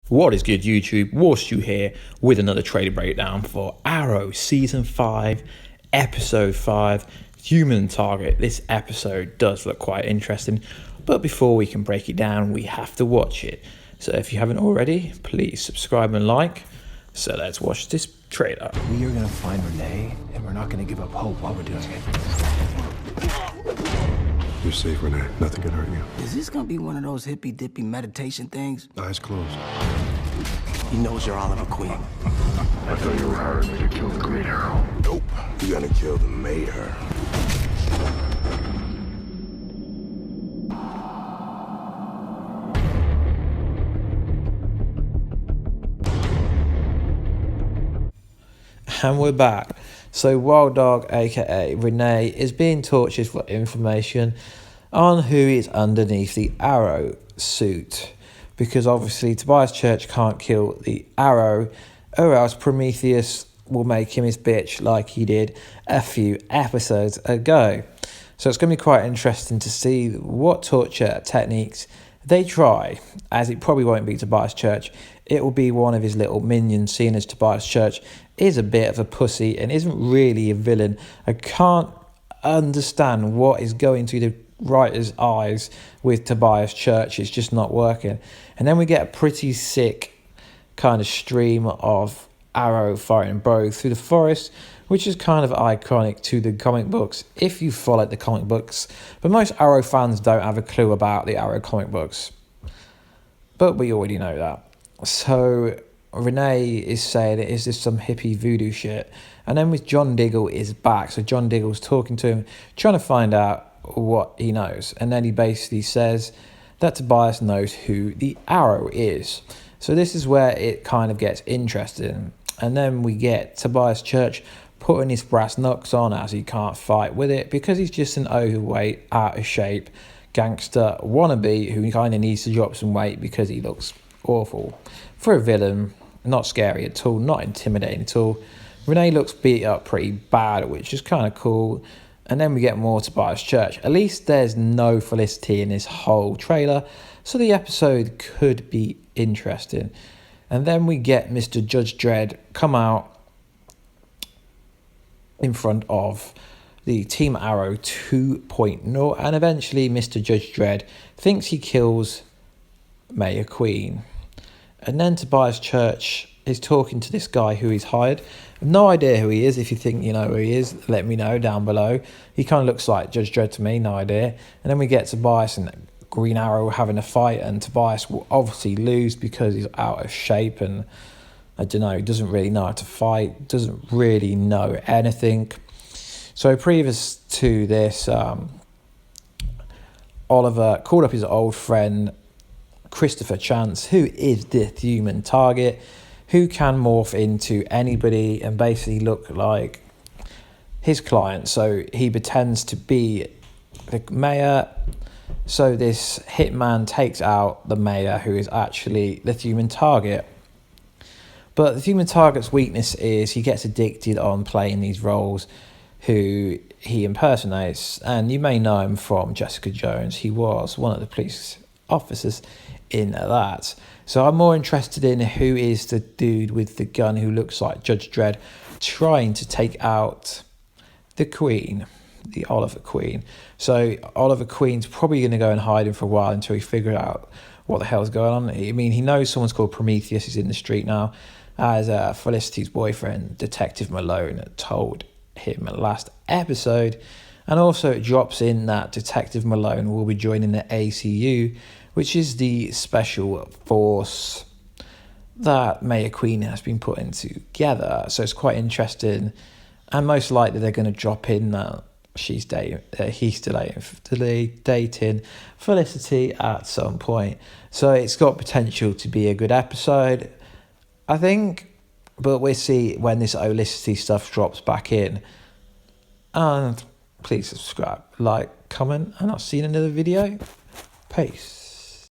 What is good, YouTube? Warstu here with another trailer breakdown for Arrow Season 5, Episode 5, Human Target. This episode does look quite interesting, but before we can break it down, we have to watch it. So if you haven't already, please subscribe and like. So let's watch this trailer. We are going to find Renee, and we're not going to give up hope while we're doing it. You're safe, Renee. Nothing can hurt you. Is this gonna be one of those hippy-dippy meditation things? Eyes closed. He knows you're Oliver Queen. I thought you were hiring me to kill the Green Arrow. Nope. You're gonna kill the mayor. And we're back. So Wild Dog, aka Renee, is being tortured for information on who is underneath the Arrow suit, because obviously Tobias Church can't kill the Arrow, or else Prometheus will make him his bitch like he did a few episodes ago. So it's going to be quite interesting to see what torture techniques they try, as it probably won't be Tobias Church. It will be one of his little minions, seeing as Tobias Church is a bit of a pussy and isn't really a villain. I can't understand what is going through the writer's eyes with Tobias Church. It's just not working. And then we get a pretty sick kind of stream of Arrow fighting both through the forest, which is kind of iconic to the comic books if you followed the comic books. But most Arrow fans don't have a clue about the Arrow comic books. But we already know that. So Renee is saying, is this some hippie voodoo shit? And then with John Diggle is back. So John Diggle's talking to him, trying to find out what he knows. And then he basically says that Tobias knows who the Arrow is. So this is where it kind of gets interesting. And then we get Tobias Church putting his brass knucks on as he can't fight with it because he's just an overweight, out of shape gangster wannabe who kind of needs to drop some weight because he looks awful. For a villain, not scary at all, not intimidating at all. Renee looks beat up pretty bad, which is kind of cool. And then we get more Tobias Church. At least there's no Felicity in this whole trailer, so the episode could be interesting. And then we get Mr. Judge Dredd come out in front of the Team Arrow 2.0, and eventually Mr. Judge Dredd thinks he kills Mayor Queen. And then Tobias Church is talking to this guy who he's hired. No idea who he is. If you think you know who he is, let me know down below. He kind of looks like Judge Dredd to me, no idea. And then we get Tobias and Green Arrow having a fight, and Tobias will obviously lose because he's out of shape and, I don't know, he doesn't really know how to fight, doesn't really know anything. So previous to this, Oliver called up his old friend Christopher Chance, who is the human target, who can morph into anybody and basically look like his client. So he pretends to be the mayor. So this hitman takes out the mayor, who is actually the human target. But the human target's weakness is he gets addicted on playing these roles who he impersonates. And you may know him from Jessica Jones. He was one of the police officers in that. So I'm more interested in who is the dude with the gun who looks like Judge Dredd trying to take out the Queen, the Oliver Queen. So Oliver Queen's probably going to go and hide him for a while until he figures out what the hell's going on. I mean, he knows someone's called Prometheus is in the street now, as Felicity's boyfriend, Detective Malone, told him last episode. And also it drops in that Detective Malone will be joining the ACU, which is the special force that Mayor Queen has been putting together. So it's quite interesting. And most likely they're going to drop in that he's dating Felicity at some point. So it's got potential to be a good episode, I think. But we'll see when this Olicity stuff drops back in. And please subscribe, like, comment, and I'll see you in another video. Peace.